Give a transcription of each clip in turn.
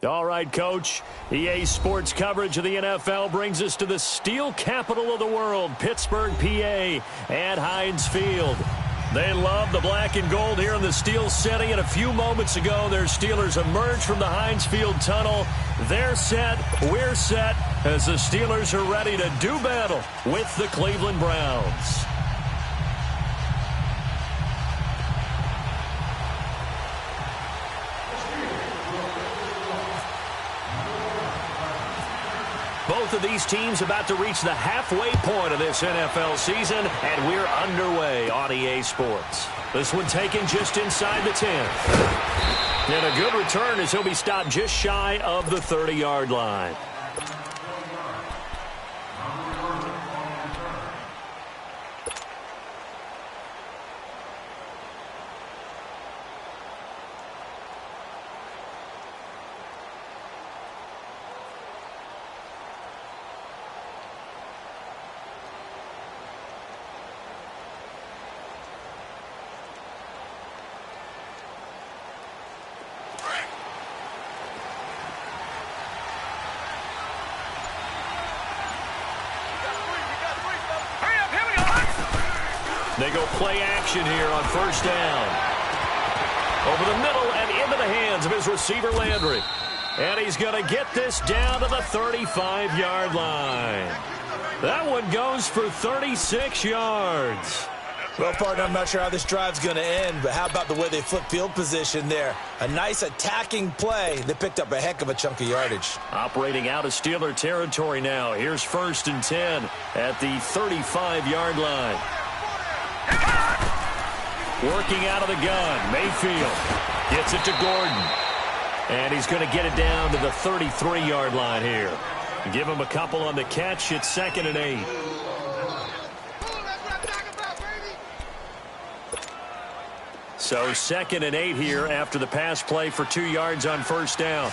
All right, Coach. EA Sports coverage of the NFL brings us to the steel capital of the world, Pittsburgh, PA, at Heinz Field. They love the black and gold here in the Steel City, and a few moments ago, their Steelers emerged from the Heinz Field tunnel. They're set, we're set, as the Steelers are ready to do battle with the Cleveland Browns. Both of these teams about to reach the halfway point of this NFL season, and we're underway on EA Sports. This one taken just inside the 10. And a good return as he'll be stopped just shy of the 30-yard line. They go play action here on first down. Over the middle and into the hands of his receiver, Landry. And he's going to get this down to the 35-yard line. That one goes for 36 yards. Well, partner, I'm not sure how this drive's going to end, but how about the way they flip field position there? A nice attacking play. They picked up a heck of a chunk of yardage. Operating out of Steeler territory now. Here's 1st and 10 at the 35-yard line. Working out of the gun, Mayfield gets it to Gordon. And he's going to get it down to the 33-yard line here. Give him a couple on the catch. It's 2nd and 8. So 2nd and 8 here after the pass play for 2 yards on first down.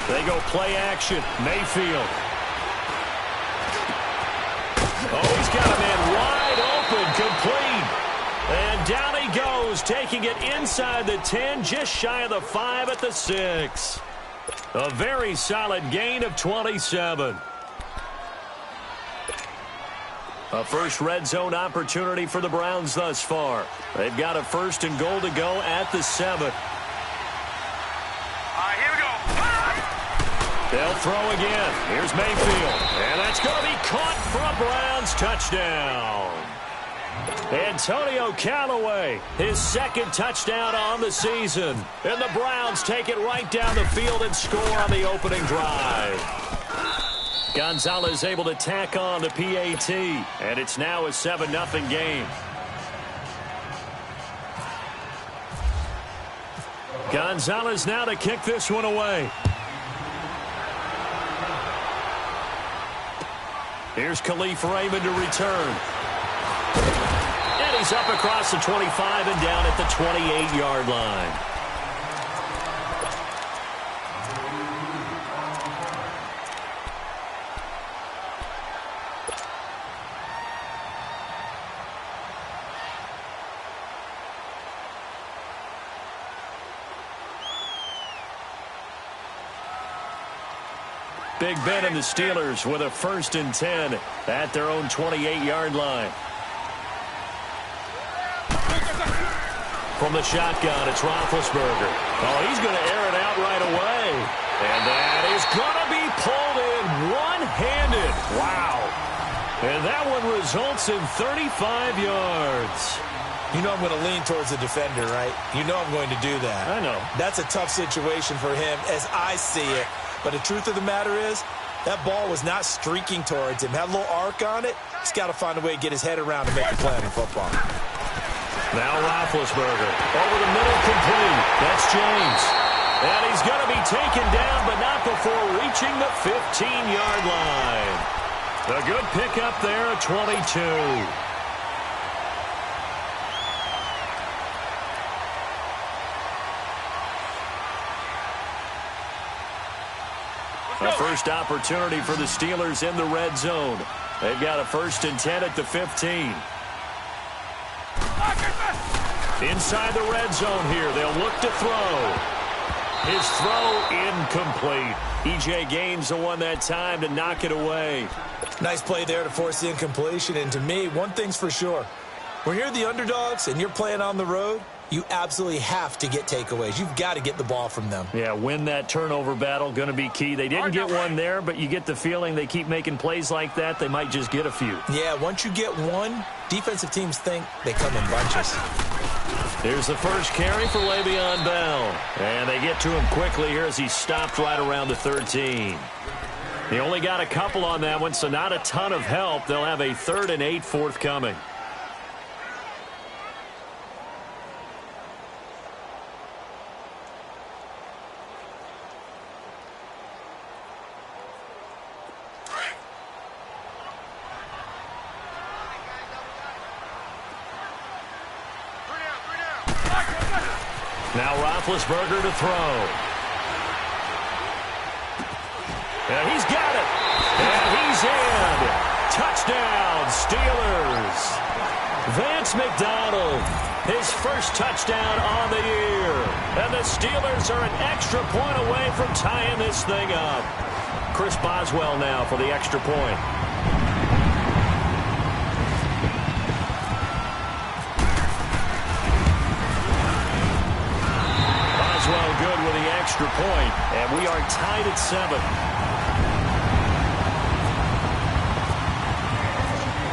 They go play action. Mayfield. Oh, he's got a man wide open, complete. And down he goes, taking it inside the 10, just shy of the 5 at the 6. A very solid gain of 27. A first red zone opportunity for the Browns thus far. They've got a 1st and goal to go at the 7. They'll throw again. Here's Mayfield. And that's going to be caught for a Browns touchdown. Antonio Callaway, his 2nd touchdown on the season. And the Browns take it right down the field and score on the opening drive. Gonzalez able to tack on the PAT. And it's now a 7-0 game. Gonzalez now to kick this one away. Here's Khalif Raymond to return. And he's up across the 25 and down at the 28-yard line. Big Ben and the Steelers with a 1st and 10 at their own 28-yard line. From the shotgun, it's Roethlisberger. Oh, he's going to air it out right away. And that is going to be pulled in one-handed. Wow. And that one results in 35 yards. You know I'm going to lean towards the defender, right? You know I'm going to do that. I know. That's a tough situation for him as I see it. But the truth of the matter is, that ball was not streaking towards him. Had a little arc on it. He's got to find a way to get his head around to make a play in football. Now Roethlisberger. Over the middle, complete. That's James. And he's going to be taken down, but not before reaching the 15-yard line. A good pickup there at 22. A first opportunity for the Steelers in the red zone. They've got a 1st and 10 at the 15. Inside the red zone here, they'll look to throw. His throw incomplete. E.J. Gaines the one that time to knock it away. Nice play there to force the incompletion. And to me, one thing's for sure. When you're the underdogs and you're playing on the road, you absolutely have to get takeaways. You've got to get the ball from them. Yeah, win that turnover battle, going to be key. They didn't get one there, but you get the feeling they keep making plays like that, they might just get a few. Yeah, once you get one, defensive teams think they come in bunches. Here's the first carry for Le'Veon Bell. And they get to him quickly here as he stopped right around the 13. He only got a couple on that one, so not a ton of help. They'll have a 3rd and 8 forthcoming. Now Roethlisberger to throw. And he's got it. And he's in. Touchdown, Steelers. Vance McDonald, his first touchdown on the year. And the Steelers are an extra point away from tying this thing up. Chris Boswell now for the extra point. Good with the extra point, and we are tied at 7.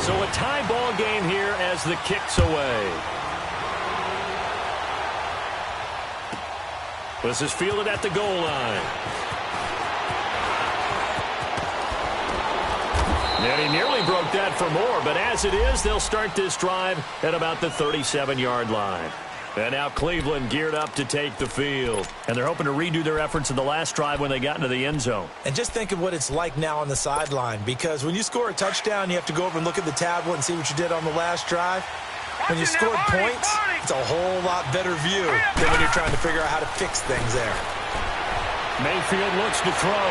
So a tie ball game here as the kick's away. This is fielded at the goal line. And he nearly broke that for more, but as it is, they'll start this drive at about the 37-yard line. And now Cleveland geared up to take the field. And they're hoping to redo their efforts in the last drive when they got into the end zone. And just think of what it's like now on the sideline, because when you score a touchdown, you have to go over and look at the tablet and see what you did on the last drive. When you scored points, it's a whole lot better view than when you're trying to figure out how to fix things there. Mayfield looks to throw.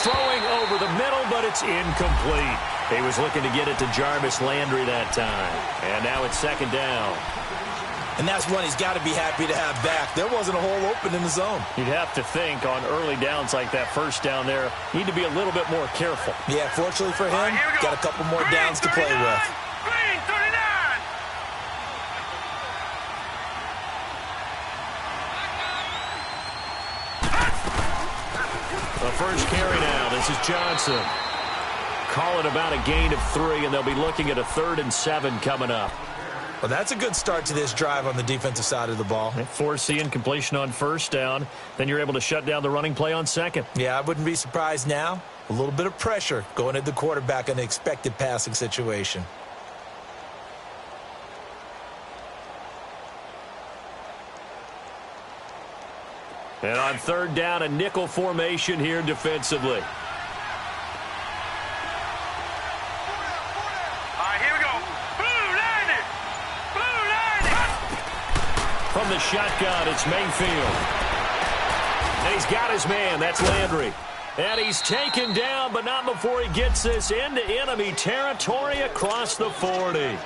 Throwing over the middle, but it's incomplete. He was looking to get it to Jarvis Landry that time. And now it's 2nd down. And that's one he's got to be happy to have back. There wasn't a hole open in the zone. You'd have to think on early downs like that first down there, need to be a little bit more careful. Yeah, fortunately for him, got a couple more downs to play with. Green 39. The first carry now. This is Johnson. Call it about a gain of 3, and they'll be looking at a 3rd and 7 coming up. Well, that's a good start to this drive on the defensive side of the ball. Force the incompletion on 1st down. Then you're able to shut down the running play on 2nd. Yeah, I wouldn't be surprised now. A little bit of pressure going at the quarterback in an expected passing situation. And on 3rd down, a nickel formation here defensively. From the shotgun, it's Mayfield. And he's got his man. That's Landry. And he's taken down, but not before he gets this into enemy territory across the 40. And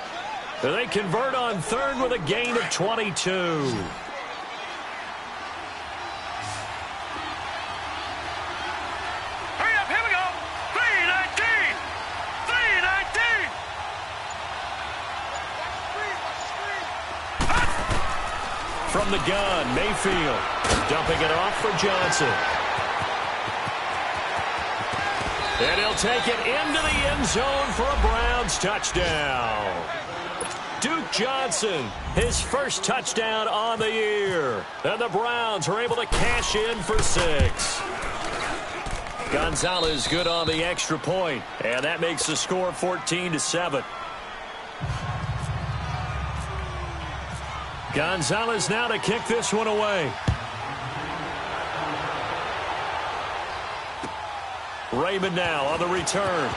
they convert on 3rd with a gain of 22. From the gun, Mayfield dumping it off for Johnson. And he'll take it into the end zone for a Browns touchdown. Duke Johnson, his first touchdown on the year. And the Browns are able to cash in for 6. Gonzalez good on the extra point, and that makes the score 14-7. Gonzalez now to kick this one away. Raymond now on the return.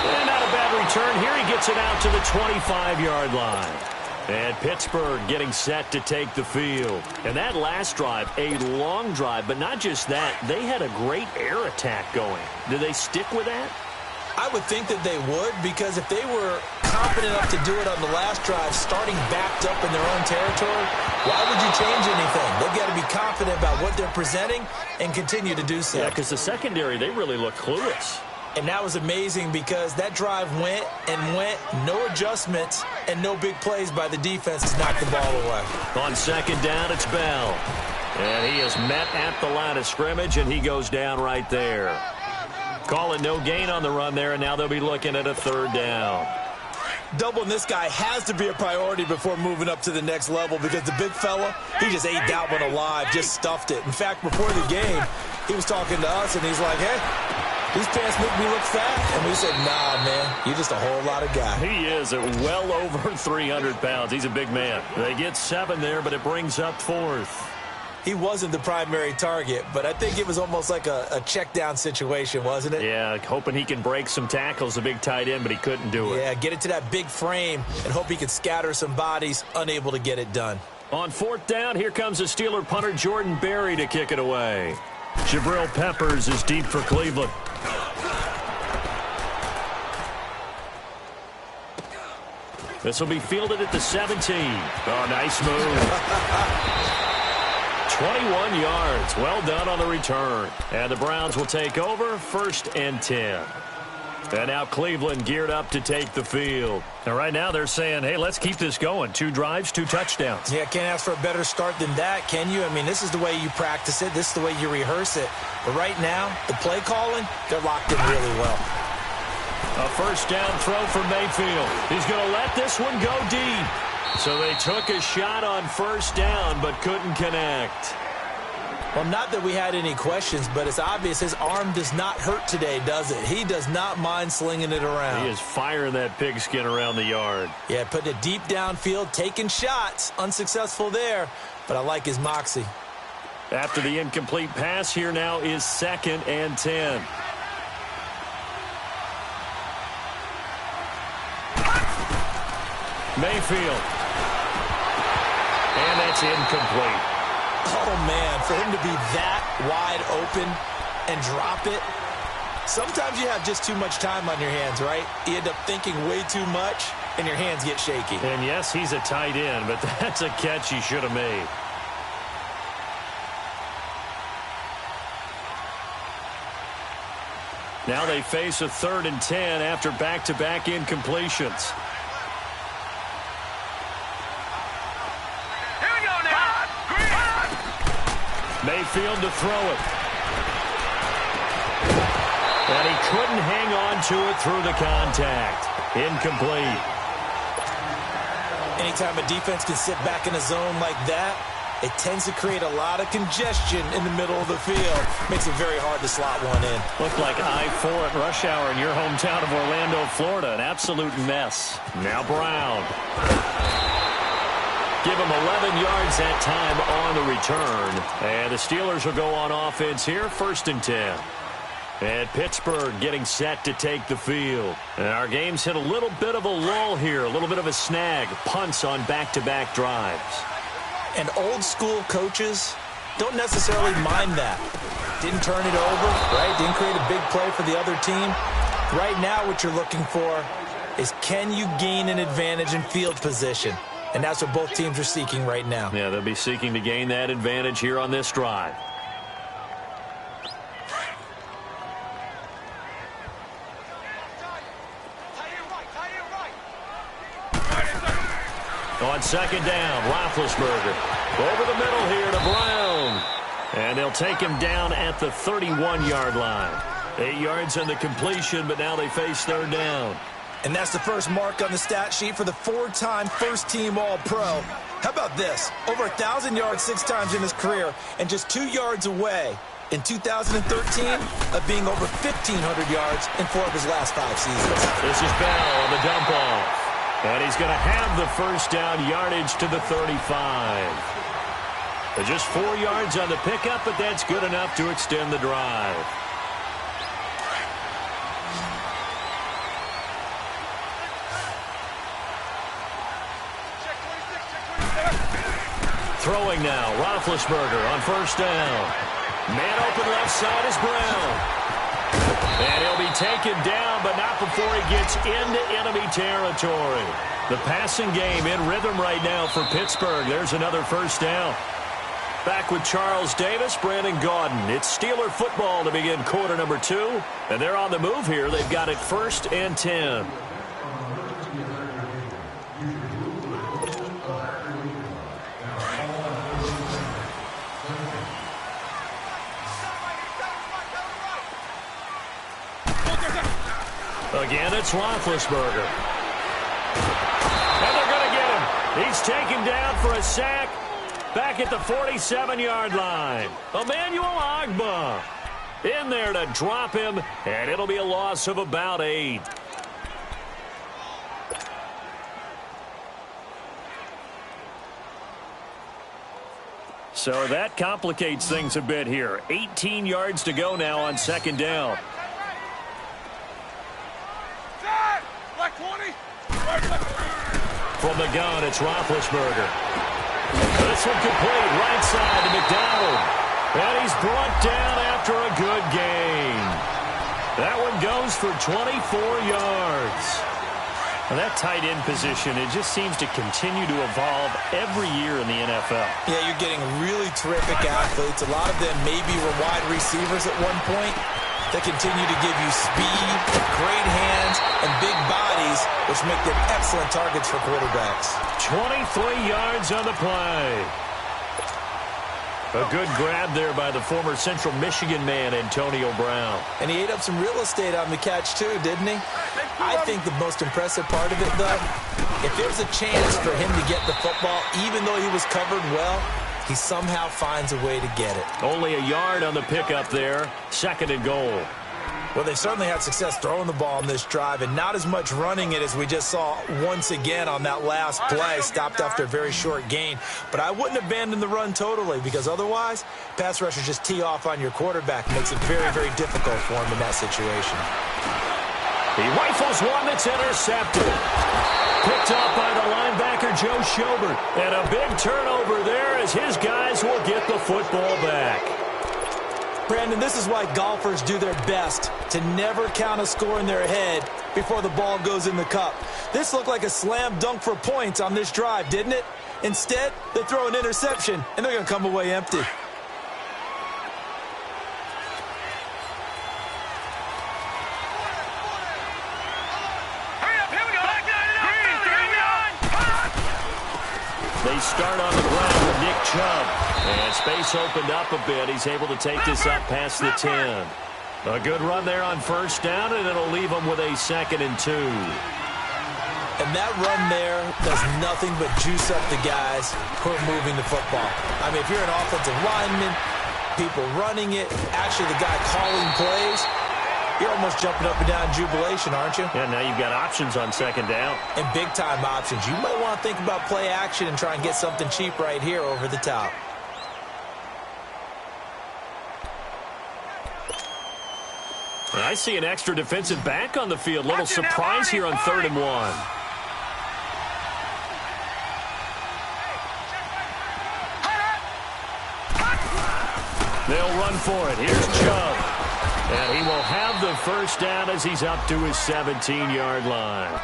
And not a bad return. Here he gets it out to the 25-yard line. And Pittsburgh getting set to take the field. And that last drive, a long drive, but not just that. They had a great air attack going. Do they stick with that? I would think that they would, because if they were confident enough to do it on the last drive, starting backed up in their own territory, why would you change anything? They've got to be confident about what they're presenting and continue to do so. Yeah, because the secondary, they really look clueless. And that was amazing because that drive went and went, no adjustments, and no big plays by the defense to knock the ball away. On second down, it's Bell. And he is met at the line of scrimmage, and he goes down right there. Call it no gain on the run there, and now they'll be looking at a third down. Doubling this guy has to be a priority before moving up to the next level, because the big fella, he just ate that one alive, just stuffed it. In fact, before the game, he was talking to us, and he's like, hey, these pants make me look fat. And we said, nah, man, you're just a whole lot of guy. He is at well over 300 pounds. He's a big man. They get 7 there, but it brings up 4th. He wasn't the primary target, but I think it was almost like a check down situation, wasn't it? Yeah, hoping he can break some tackles, a big tight end, but he couldn't do it. Yeah, get it to that big frame and hope he could scatter some bodies, unable to get it done. On 4th down, here comes the Steeler punter Jordan Berry to kick it away. Jabril Peppers is deep for Cleveland. This will be fielded at the 17. Oh, nice move. 21 yards. Well done on the return. And the Browns will take over 1st and 10. And now Cleveland geared up to take the field. And right now they're saying, hey, let's keep this going. 2 drives, 2 touchdowns. Yeah, can't ask for a better start than that, can you? I mean, this is the way you practice it. This is the way you rehearse it. But right now, the play calling, they're locked in really well. A 1st down throw for Mayfield. He's going to let this one go deep. So they took a shot on 1st down, but couldn't connect. Well, not that we had any questions, but it's obvious his arm does not hurt today, does it? He does not mind slinging it around. He is firing that pigskin around the yard. Yeah, putting it deep downfield, taking shots. Unsuccessful there, but I like his moxie. After the incomplete pass, here now is 2nd and 10. Mayfield. And that's incomplete. Oh, man, for him to be that wide open and drop it. Sometimes you have just too much time on your hands, right? You end up thinking way too much, and your hands get shaky. And, yes, he's a tight end, but that's a catch he should have made. Now they face a 3rd and 10 after back-to-back incompletions. Mayfield to throw it. And he couldn't hang on to it through the contact. Incomplete. Anytime a defense can sit back in a zone like that, it tends to create a lot of congestion in the middle of the field. Makes it very hard to slot one in. Looked like I-4 at rush hour in your hometown of Orlando, Florida. An absolute mess. Now Brown. Give him 11 yards that time on the return. And the Steelers will go on offense here, 1st and 10. And Pittsburgh getting set to take the field. And our game's hit a little bit of a lull here, a little bit of a snag. Punts on back-to-back drives. And old-school coaches don't necessarily mind that. Didn't turn it over, right? Didn't create a big play for the other team. Right now what you're looking for is, can you gain an advantage in field position? And that's what both teams are seeking right now. Yeah, they'll be seeking to gain that advantage here on this drive. On 2nd down, Roethlisberger. Over the middle here to Brown. And they'll take him down at the 31-yard line. 8 yards on the completion, but now they face 3rd down. And that's the first mark on the stat sheet for the 4-time first-team All-Pro. How about this? Over 1,000 yards 6 times in his career, and just 2 yards away in 2013 of being over 1,500 yards in 4 of his last 5 seasons. This is Bell on the dump off. And he's going to have the 1st down yardage to the 35. But just 4 yards on the pickup, but that's good enough to extend the drive. Throwing now, Roethlisberger on first down. Man open left side is Brown. And he'll be taken down, but not before he gets into enemy territory. The passing game in rhythm right now for Pittsburgh. There's another first down. Back with Charles Davis, Brandon Gaudin. It's Steeler football to begin quarter number 2. And they're on the move here. They've got it 1st and 10. Again, it's Roethlisberger. And they're going to get him. He's taken down for a sack back at the 47-yard line. Emmanuel Ogbah in there to drop him, and it'll be a loss of about 8. So that complicates things a bit here. 18 yards to go now on 2nd down. From the gun, it's Roethlisberger. This one complete, right side to McDonald. And he's brought down after a good gain. That one goes for 24 yards. Well, that tight end position, it just seems to continue to evolve every year in the NFL. Yeah, you're getting really terrific athletes. A lot of them maybe were wide receivers at one point. They continue to give you speed, great hands, and big bodies, which make them excellent targets for quarterbacks. 23 yards on the play. A good grab there by the former Central Michigan man, Antonio Brown. And he ate up some real estate on the catch, too, didn't he? I think the most impressive part of it, though, if there's a chance for him to get the football, even though he was covered well, he somehow finds a way to get it. Only a yard on the pickup there. 2nd and goal. Well, they certainly had success throwing the ball on this drive, and not as much running it as we just saw once again on that last play. Stopped after a very short gain. But I wouldn't abandon the run totally, because otherwise, pass rushers just tee off on your quarterback. Makes it very, very difficult for him in that situation. He rifles one that's intercepted. Picked off by the linebacker, Joe Schobert. And a big turnover there as his guys will get the football back. Brandon, this is why golfers do their best to never count a score in their head before the ball goes in the cup. This looked like a slam dunk for points on this drive, didn't it? Instead, they throw an interception, and they're going to come away empty. They start on the ground with Nick Chubb. And space opened up a bit. He's able to take this up past the 10. A good run there on first down, and it'll leave him with a 2nd and 2. And that run there does nothing but juice up the guys who are moving the football. I mean, if you're an offensive lineman, people running it, actually the guy calling plays, you're almost jumping up and down in jubilation, aren't you? Yeah, now you've got options on 2nd down. And big-time options. You might want to think about play action and try and get something cheap right here over the top. And I see an extra defensive back on the field. Little surprise here on 3rd and 1. They'll run for it. Here's Chubb. And he will have the first down as he's up to his 17-yard line.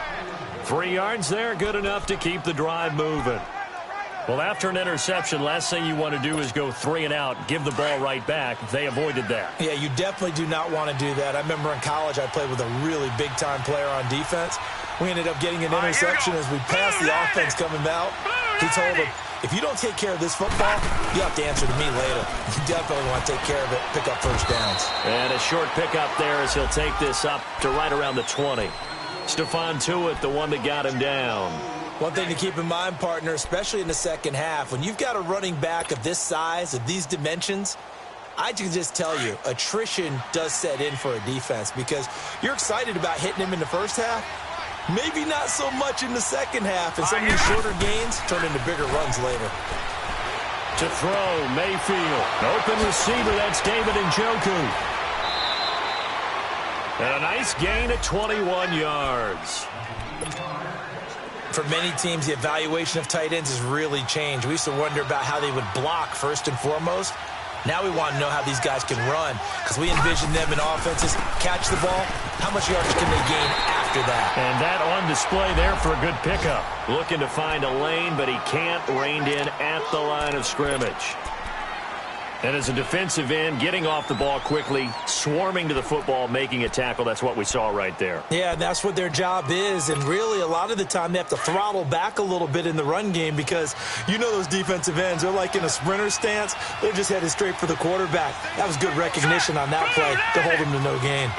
3 yards there, good enough to keep the drive moving. Well, after an interception, last thing you want to do is go 3 and out, give the ball right back. They avoided that. Yeah, you definitely do not want to do that. I remember in college I played with a really big-time player on defense. We ended up getting an interception as we passed the offense coming out. He told him, if you don't take care of this football, you have to answer to me later. You definitely want to take care of it, pick up first downs. And a short pickup there as he'll take this up to right around the 20. Stephon Tuitt, the one that got him down. One thing to keep in mind, partner, especially in the second half, when you've got a running back of this size, of these dimensions, I can just tell you, attrition does set in for a defense because you're excited about hitting him in the first half. Maybe not so much in the second half, and some of these shorter gains turn into bigger runs later. To throw, Mayfield. Open receiver, that's David Njoku. And a nice gain at 21 yards. for many teams, the evaluation of tight ends has really changed. We used to wonder about how they would block first and foremost. Now we want to know how these guys can run, because we envision them in offenses catch the ball. How much yardage can they gain after that? And that on display there for a good pickup. Looking to find a lane, but he can't. Reined in at the line of scrimmage. And as a defensive end, getting off the ball quickly, swarming to the football, making a tackle, that's what we saw right there. Yeah, and that's what their job is. And really, a lot of the time, they have to throttle back a little bit in the run game because you know those defensive ends, they're like in a sprinter stance. They're just headed straight for the quarterback. That was good recognition on that play to hold them to no gain.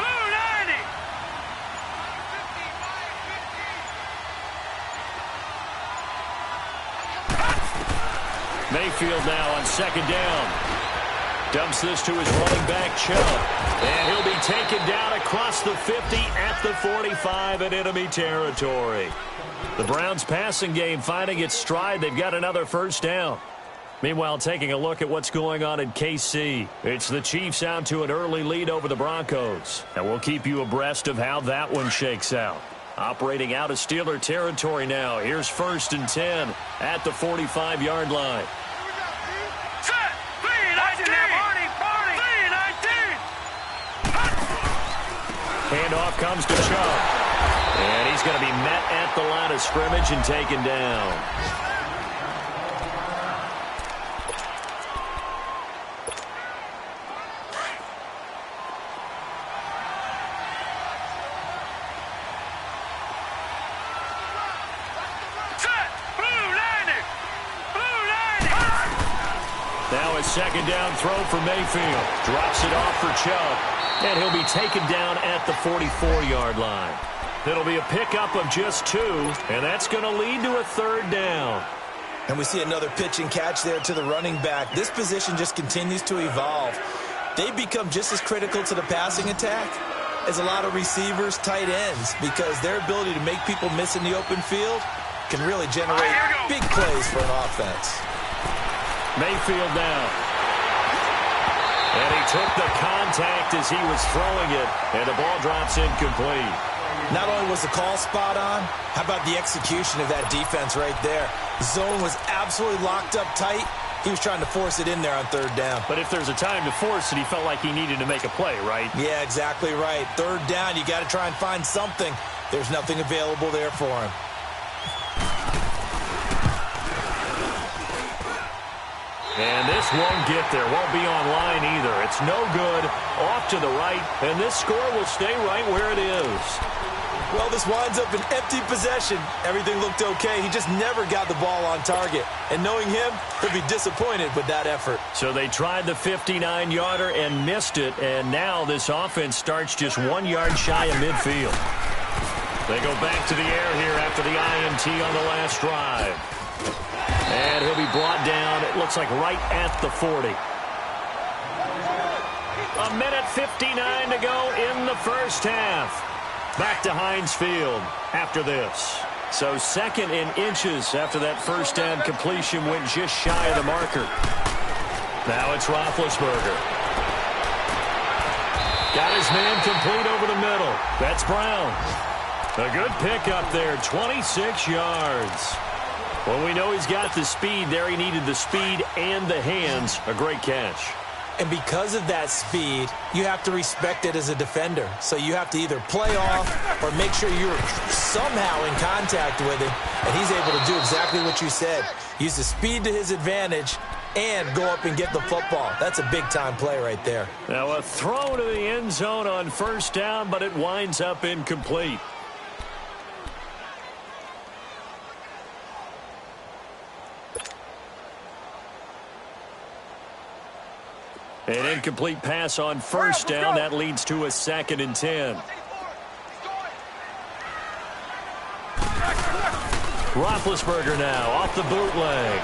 Mayfield now on second down. Dumps this to his running back, Chubb. And he'll be taken down across the 50 at the 45 in enemy territory. The Browns' passing game finding its stride. They've got another first down. Meanwhile, taking a look at what's going on in KC. It's the Chiefs out to an early lead over the Broncos. And we'll keep you abreast of how that one shakes out. Operating out of Steeler territory now. Here's 1st and 10 at the 45-yard line. Handoff comes to Chubb. And he's going to be met at the line of scrimmage and taken down. Now a second down throw for Mayfield. Drops it off for Chubb. And he'll be taken down at the 44-yard line. It'll be a pickup of just 2, and that's going to lead to a 3rd down. And we see another pitch and catch there to the running back. This position just continues to evolve. They become just as critical to the passing attack as a lot of receivers, tight ends, because their ability to make people miss in the open field can really generate big plays for an offense. Mayfield now. And he took the contact as he was throwing it, and the ball drops incomplete. Not only was the call spot on, how about the execution of that defense right there? The zone was absolutely locked up tight. He was trying to force it in there on 3rd down. But if there's a time to force it, he felt like he needed to make a play, right? Yeah, exactly right. 3rd down, you got to try and find something. There's nothing available there for him. And this won't get there, won't be online either. It's no good, off to the right, and this score will stay right where it is. Well, this winds up an empty possession. Everything looked okay. He just never got the ball on target. And knowing him, he'll be disappointed with that effort. So they tried the 59-yarder and missed it, and now this offense starts just 1 yard shy of midfield. They go back to the air here after the INT on the last drive. And he'll be brought down, it looks like right at the 40. 1:59 to go in the first half. Back to Heinz Field after this. So 2nd and inches after that first down completion went just shy of the marker. Now it's Roethlisberger. Got his man complete over the middle. That's Brown. A good pickup there, 26 yards. Well, we know he's got the speed there. He needed the speed and the hands. A great catch. And because of that speed, you have to respect it as a defender. So you have to either play off or make sure you're somehow in contact with him. And he's able to do exactly what you said. Use the speed to his advantage and go up and get the football. That's a big-time play right there. Now a throw to the end zone on first down, but it winds up incomplete. An incomplete pass on first down. That leads to a 2nd and 10. Roethlisberger now off the bootleg.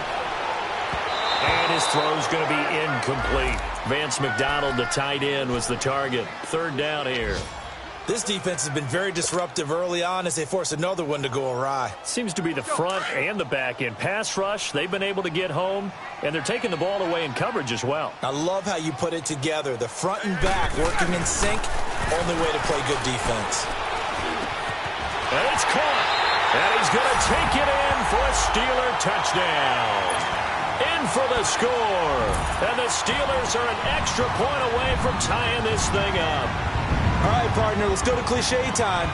And his throw's going to be incomplete. Vance McDonald, the tight end, was the target. 3rd down here. This defense has been very disruptive early on as they force another one to go awry. Seems to be the front and the back end. Pass rush, they've been able to get home, and they're taking the ball away in coverage as well. I love how you put it together. The front and back working in sync, only way to play good defense. And it's caught. And he's going to take it in for a Steeler touchdown. In for the score. And the Steelers are an extra point away from tying this thing up. All right, partner, let's go to cliche time.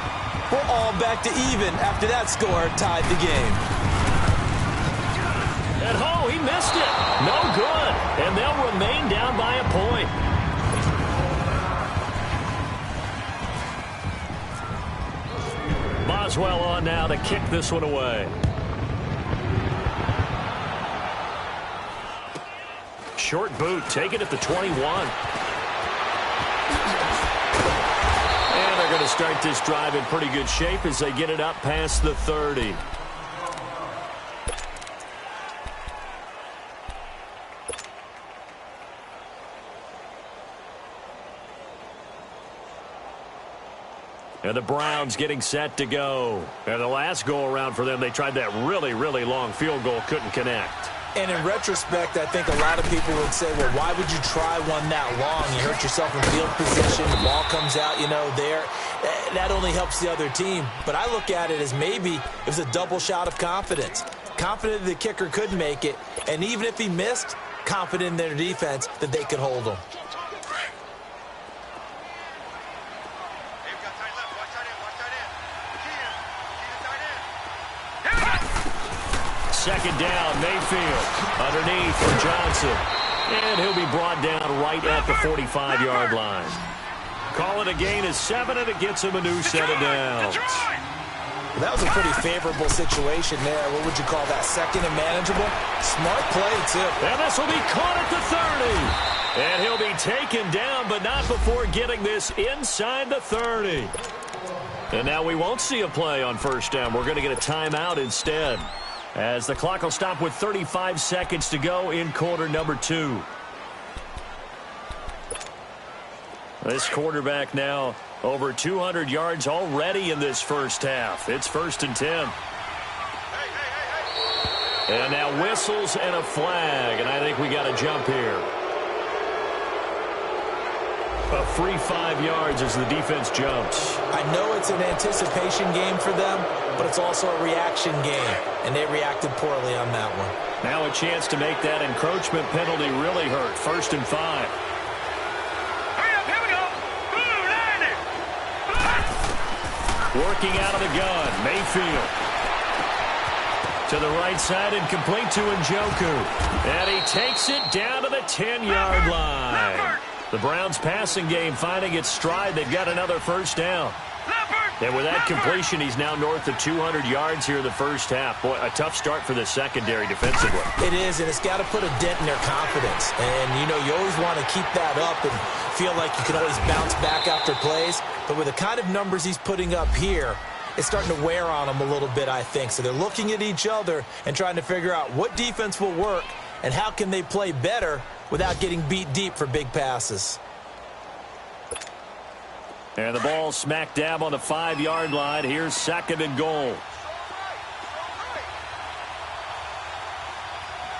We're all back to even after that score tied the game. And oh, he missed it. No good. And they'll remain down by a point. Boswell on now to kick this one away. Short boot, take it at the 21. And they're going to start this drive in pretty good shape as they get it up past the 30. And the Browns getting set to go. And the last go-around for them, they tried that really, really long field goal, couldn't connect. And in retrospect, I think a lot of people would say, well, why would you try one that long? You hurt yourself in field position, the ball comes out, there. That only helps the other team. But I look at it as maybe it was a double shot of confidence. Confident the kicker could make it, and even if he missed, confident in their defense that they could hold him. Second down, Mayfield underneath for Johnson. And he'll be brought down right at the 45-yard line. Call it a gain of 7, and it gets him a new set of downs. That was a pretty favorable situation there. What would you call that? Second and manageable? Smart play, too. And this will be caught at the 30. And he'll be taken down, but not before getting this inside the 30. And now we won't see a play on first down. We're going to get a timeout instead, as the clock will stop with 35 seconds to go in quarter number 2. This quarterback now over 200 yards already in this first half. It's 1st and 10. And now whistles and a flag, and I think we got a jump here. A free 5 yards as the defense jumps. I know it's an anticipation game for them, but it's also a reaction game, and they reacted poorly on that one. Now a chance to make that encroachment penalty really hurt. 1st and 5. Hurry up, here we go. Blue, landing. Working out of the gun, Mayfield. To the right side and complete to Njoku. And he takes it down to the 10-yard line. The Browns passing game finding its stride. They've got another first down. And with that completion, he's now north of 200 yards here in the first half. Boy, a tough start for the secondary defensively. It is, and it's got to put a dent in their confidence. And, you always want to keep that up and feel like you can always bounce back after plays. But with the kind of numbers he's putting up here, it's starting to wear on them a little bit, I think. So they're looking at each other and trying to figure out what defense will work and how can they play better without getting beat deep for big passes. And the ball smack dab on the 5-yard line. Here's 2nd and goal.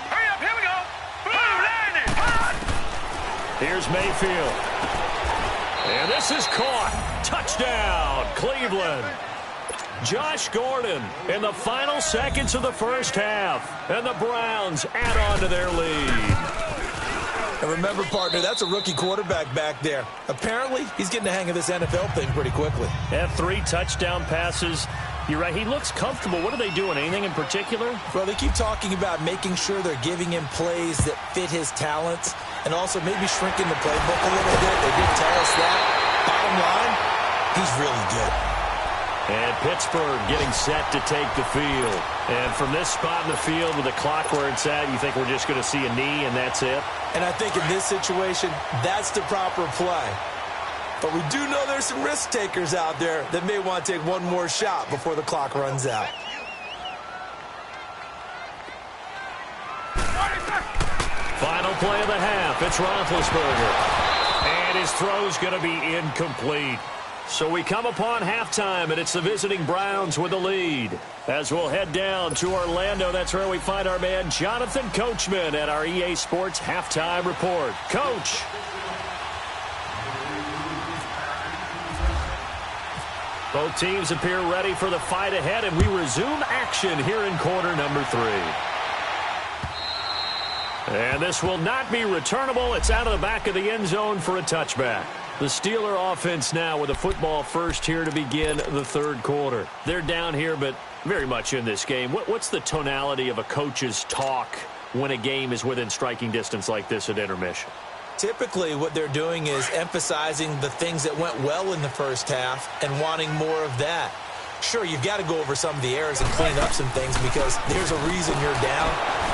Hurry up, here we go. Blue, landing. Here's Mayfield. And this is caught. Touchdown, Cleveland. Josh Gordon in the final seconds of the first half. And the Browns add on to their lead. And remember, partner, that's a rookie quarterback back there. Apparently, he's getting the hang of this NFL thing pretty quickly. Had 3 touchdown passes. You're right, he looks comfortable. What are they doing? Anything in particular? Well, they keep talking about making sure they're giving him plays that fit his talents and also maybe shrinking the playbook a little bit. They did tell us that. Bottom line, he's really good. And Pittsburgh getting set to take the field. And from this spot in the field with the clock where it's at, you think we're just going to see a knee and that's it? And I think in this situation, that's the proper play. But we do know there's some risk takers out there that may want to take one more shot before the clock runs out. Final play of the half. It's Roethlisberger. And his throw's going to be incomplete. So we come upon halftime, and it's the visiting Browns with the lead. As we'll head down to Orlando, that's where we find our man Jonathan Coachman at our EA Sports Halftime Report. Coach. Both teams appear ready for the fight ahead, and we resume action here in quarter number 3. And this will not be returnable. It's out of the back of the end zone for a touchback. The Steeler offense now with a football first here to begin the third quarter. They're down here, but very much in this game. What's the tonality of a coach's talk when a game is within striking distance like this at intermission? Typically, what they're doing is emphasizing the things that went well in the first half and wanting more of that. Sure, you've got to go over some of the errors and clean up some things because there's a reason you're down.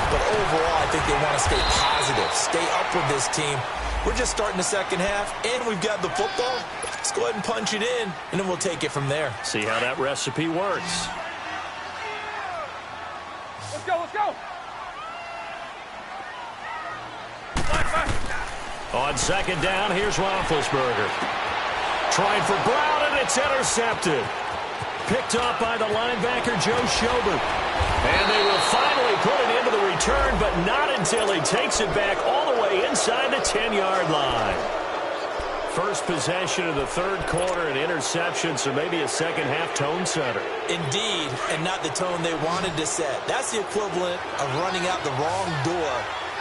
But overall, I think they want to stay positive, stay up with this team. We're just starting the second half, and we've got the football. Let's go ahead and punch it in, and then we'll take it from there. See how that recipe works. Let's go, let's go. On second down, here's Roethlisberger. Trying for Brown, and it's intercepted. Picked up by the linebacker, Joe Schobert. And they will finally put it into the return, but not until he takes it back all the way inside the 10-yard line. First possession of the third quarter, an interception, so maybe a second-half tone setter. Indeed, and not the tone they wanted to set. That's the equivalent of running out the wrong door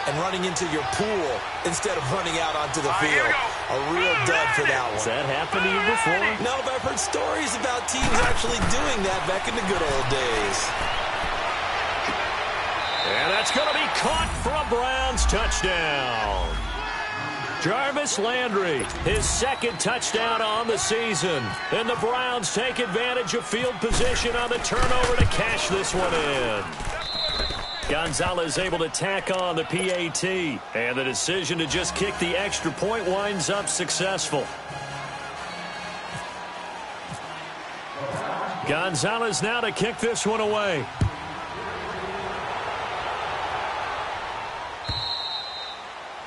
and running into your pool instead of running out onto the field. A real dud for that one. Has that happened to you before? No, but I've heard stories about teams actually doing that back in the good old days. And that's going to be caught for a Browns touchdown. Jarvis Landry, his second touchdown on the season. And the Browns take advantage of field position on the turnover to cash this one in. Gonzalez able to tack on the PAT. And the decision to just kick the extra point winds up successful. Gonzalez now to kick this one away.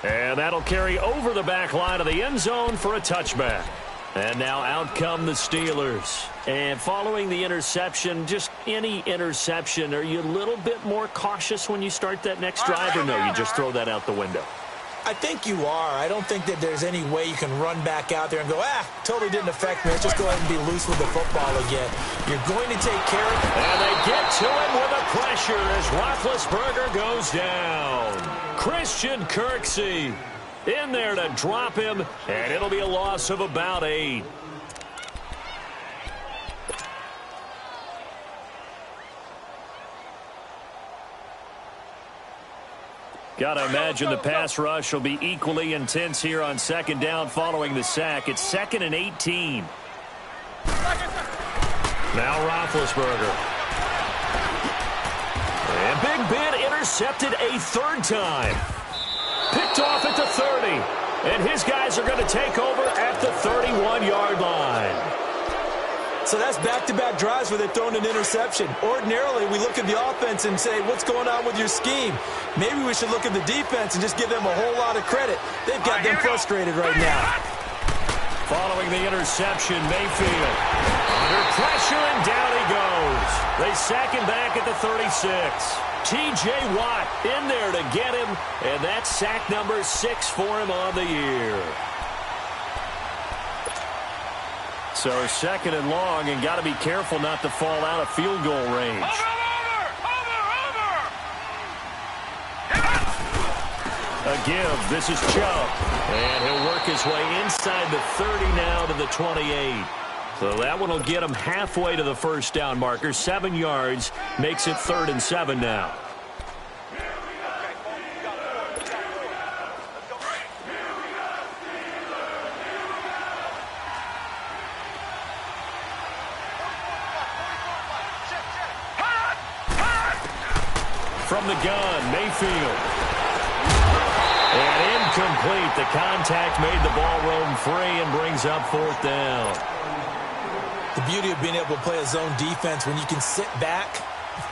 And that'll carry over the back line of the end zone for a touchback. And now out come the Steelers. And following the interception, just any interception, are you a little bit more cautious when you start that next drive, or no, you just throw that out the window? I think you are. I don't think that there's any way you can run back out there and go, totally didn't affect me. Let's just go ahead and be loose with the football again. You're going to take care of it. And they get to him with the pressure as Roethlisberger goes down. Christian Kirksey in there to drop him, and it'll be a loss of about 8. Got to imagine the pass rush will be equally intense here on second down following the sack. It's 2nd and 18. Now Roethlisberger. And Big Ben intercepted a third time. Picked off at the 30. And his guys are going to take over at the 31-yard line. So that's back-to-back drives where they're throwing an interception. Ordinarily, we look at the offense and say, what's going on with your scheme? Maybe we should look at the defense and just give them a whole lot of credit. They've got them frustrated right now. Following the interception, Mayfield under pressure, and down he goes. They sack him back at the 36. T.J. Watt in there to get him, and that's sack number 6 for him on the year. So 2nd and long, and got to be careful not to fall out of field goal range. A give. This is Chubb. And he'll work his way inside the 30 now to the 28. So that one will get him halfway to the first down marker. 7 yards makes it 3rd and 7 now. From the gun, Mayfield. And incomplete. The contact made the ball roam free and brings up 4th down. The beauty of being able to play a zone defense when you can sit back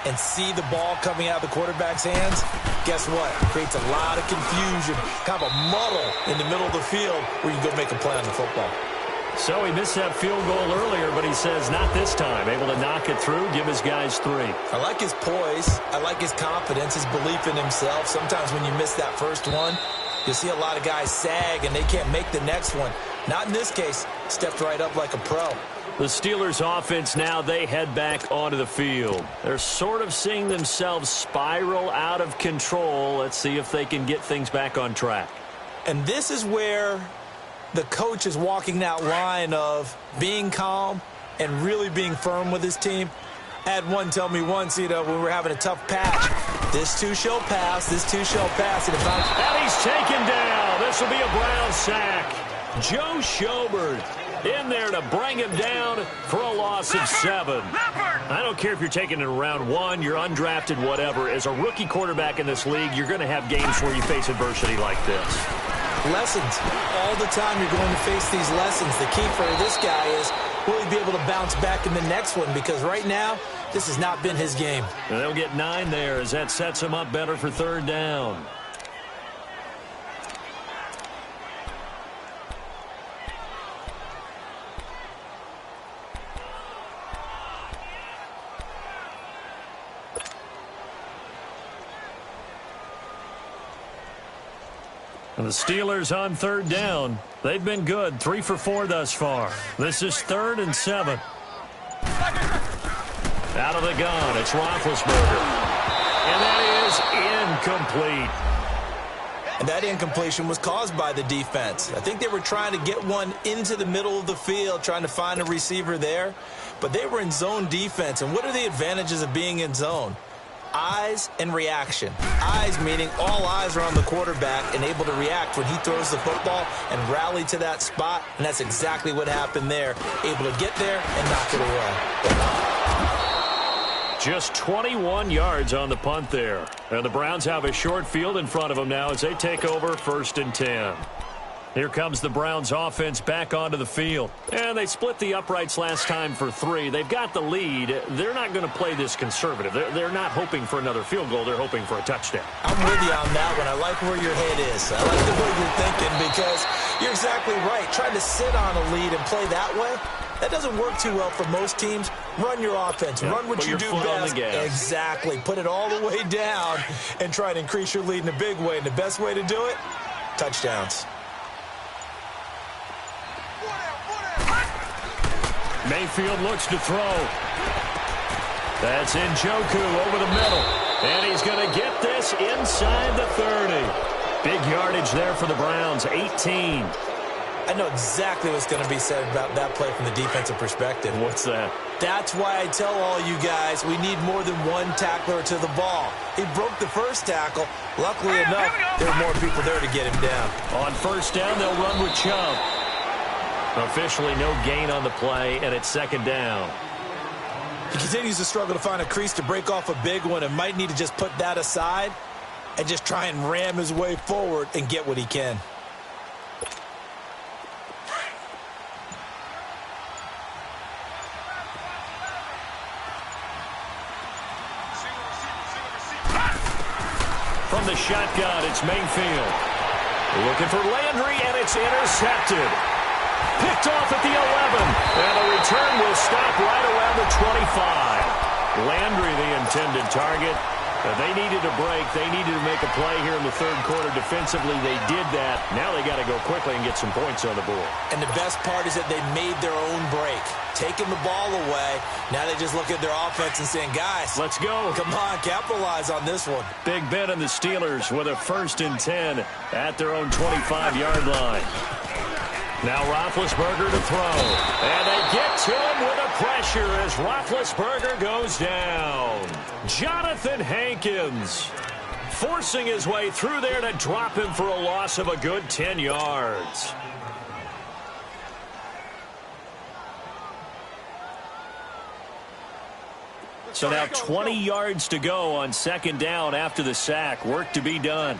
and see the ball coming out of the quarterback's hands, guess what? It creates a lot of confusion, kind of a muddle in the middle of the field where you can go make a play on the football. So he missed that field goal earlier, but he says not this time. Able to knock it through, give his guys 3. I like his poise. I like his confidence, his belief in himself. Sometimes when you miss that first one, you'll see a lot of guys sag and they can't make the next one. Not in this case. Stepped right up like a pro. The Steelers offense now, they head back onto the field. They're sort of seeing themselves spiral out of control. Let's see if they can get things back on track. And this is where the coach is walking that line of being calm and really being firm with his team. I had one tell me once, when we were having a tough patch, this too shall pass, this too shall pass. And he's taken down. This will be a Brown sack. Joe Schobert in there to bring him down for a loss of 7. I don't care if you're taking it in round 1, you're undrafted, whatever. As a rookie quarterback in this league, you're going to have games where you face adversity like this. Lessons. All the time you're going to face these lessons. The key for this guy is, will he be able to bounce back in the next one? Because right now, this has not been his game. And they'll get 9 there as that sets him up better for 3rd down. And the Steelers on 3rd down. They've been good, 3 for 4 thus far. This is 3rd and 7. Out of the gun, it's Roethlisberger. And that is incomplete. And that incompletion was caused by the defense. I think they were trying to get one into the middle of the field, trying to find a receiver there. But they were in zone defense. And what are the advantages of being in zone? Eyes and reaction. Eyes meaning all eyes are on the quarterback and able to react when he throws the football and rally to that spot. And that's exactly what happened there. Able to get there and knock it away. Just 21 yards on the punt there. And the Browns have a short field in front of them now as they take over 1st and 10. Here comes the Browns offense back onto the field. And they split the uprights last time for 3. They've got the lead. They're not going to play this conservative. They're not hoping for another field goal. They're hoping for a touchdown. I'm with you on that one. I like where your head is. I like the way you're thinking because you're exactly right. Trying to sit on a lead and play that way, that doesn't work too well for most teams. Run your offense. Run what you do best. Exactly. Put it all the way down and try to increase your lead in a big way. And the best way to do it, touchdowns. Mayfield looks to throw. That's Njoku over the middle. And he's going to get this inside the 30. Big yardage there for the Browns, 18. I know exactly what's going to be said about that play from the defensive perspective. What's that? That's why I tell all you guys we need more than one tackler to the ball. He broke the first tackle. Luckily enough, there were more people there to get him down. On 1st down, they'll run with Chubb. Officially no gain on the play, and it's 2nd down. He continues to struggle to find a crease to break off a big one and might need to just put that aside and just try and ram his way forward and get what he can. From the shotgun, it's Mayfield. Looking for Landry, and it's intercepted. Picked off at the 11. And the return will stop right around the 25. Landry, the intended target. They needed a break. They needed to make a play here in the 3rd quarter. Defensively, they did that. Now they got to go quickly and get some points on the board. And the best part is that they made their own break. Taking the ball away. Now they just look at their offense and saying, guys, let's go. Come on, capitalize on this one. Big Ben and the Steelers with a 1st and 10 at their own 25-yard line. Now Roethlisberger to throw. And they get to him with a pressure as Roethlisberger goes down. Jonathan Hankins forcing his way through there to drop him for a loss of a good 10 yards. So now 20 yards to go on 2nd down after the sack. Work to be done.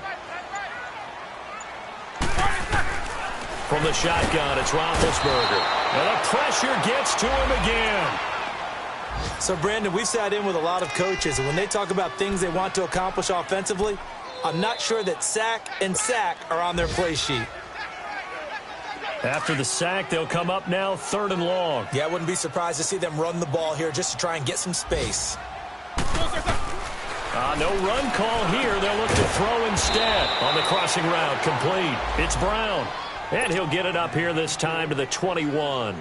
From the shotgun, it's Roethlisberger. And the pressure gets to him again. So, Brandon, we've sat in with a lot of coaches, and when they talk about things they want to accomplish offensively, I'm not sure that sack and sack are on their play sheet. After the sack, they'll come up now 3rd and long. Yeah, I wouldn't be surprised to see them run the ball here just to try and get some space. No run call here. They'll look to throw instead. On the crossing route, complete. It's Brown. And he'll get it up here this time to the 21.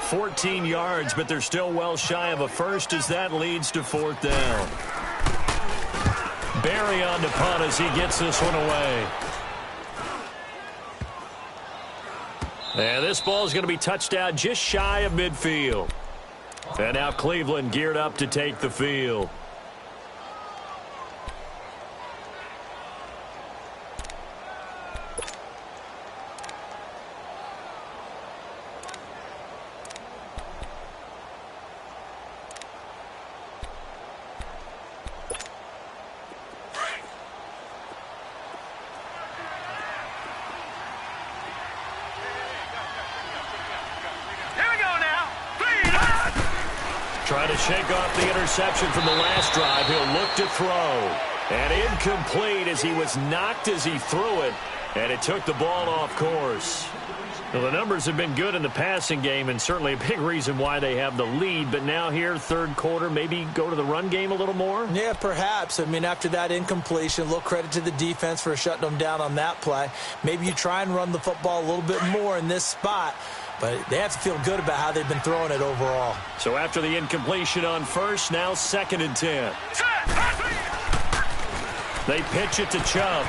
14 yards, but they're still well shy of a first as that leads to 4th down. Barry on the punt as he gets this one away. And this ball is going to be touched down just shy of midfield. And now Cleveland geared up to take the field. Trying to shake off the interception from the last drive. He'll look to throw. And incomplete as he was knocked as he threw it. And it took the ball off course. Well, the numbers have been good in the passing game and certainly a big reason why they have the lead. But now here, third quarter, maybe go to the run game a little more? Yeah, perhaps. I mean, after that incompletion, a little credit to the defense for shutting them down on that play. Maybe you try and run the football a little bit more in this spot. But they have to feel good about how they've been throwing it overall. So after the incompletion on first, now 2nd and 10. They pitch it to Chubb.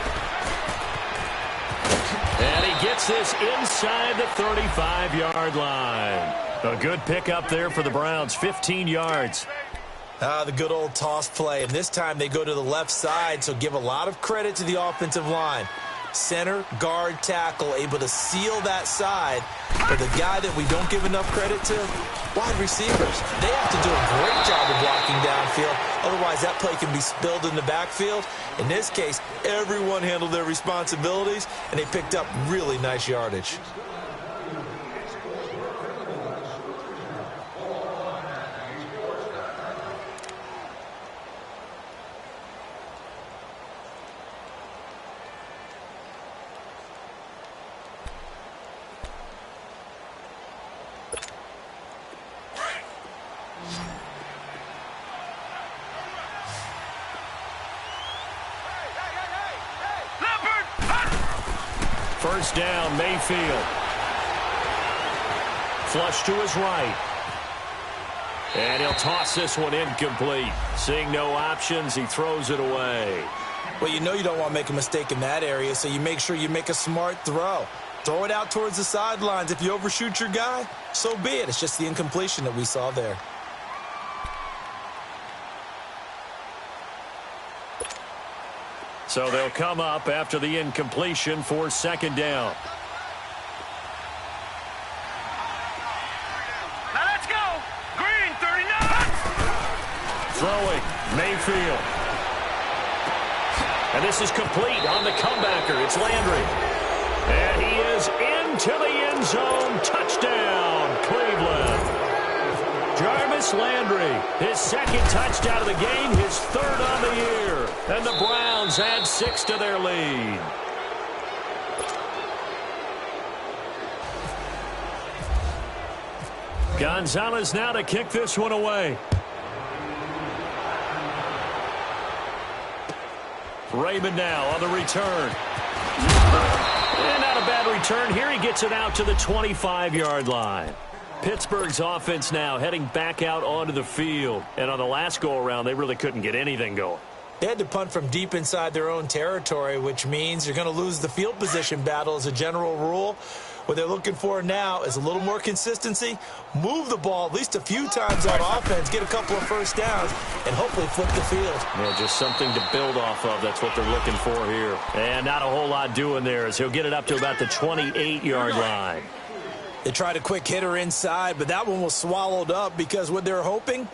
And he gets this inside the 35-yard line. A good pickup there for the Browns, 15 yards. The good old toss play. And this time they go to the left side, so give a lot of credit to the offensive line. Center, guard, tackle, able to seal that side. But the guy that we don't give enough credit to, wide receivers. They have to do a great job of blocking downfield. Otherwise, that play can be spilled in the backfield. In this case, everyone handled their responsibilities, and they picked up really nice yardage. First down, Mayfield. Flush to his right. And he'll toss this one incomplete. Seeing no options, he throws it away. Well, you know you don't want to make a mistake in that area, so you make sure you make a smart throw. Throw it out towards the sidelines. If you overshoot your guy, so be it. It's just the incompletion that we saw there. So they'll come up after the incompletion for 2nd down. Now let's go. Green, 39. Throwing, Mayfield. And this is complete on the comebacker. It's Landry. And he is into the end zone. Touchdown, Cleveland. Jarvis Landry, his 2nd touchdown of the game, his 3rd on the year. And the Browns add 6 to their lead. Gonzalez now to kick this one away. Raymond now on the return. And not a bad return here. He gets it out to the 25-yard line. Pittsburgh's offense now heading back out onto the field. And on the last go-around, they really couldn't get anything going. They had to punt from deep inside their own territory, which means you're going to lose the field position battle as a general rule. What they're looking for now is a little more consistency, move the ball at least a few times on offense, get a couple of first downs, and hopefully flip the field. Yeah, just something to build off of. That's what they're looking for here. And not a whole lot doing there as he'll get it up to about the 28-yard line. They tried a quick hitter inside, but that one was swallowed up because what they're hoping,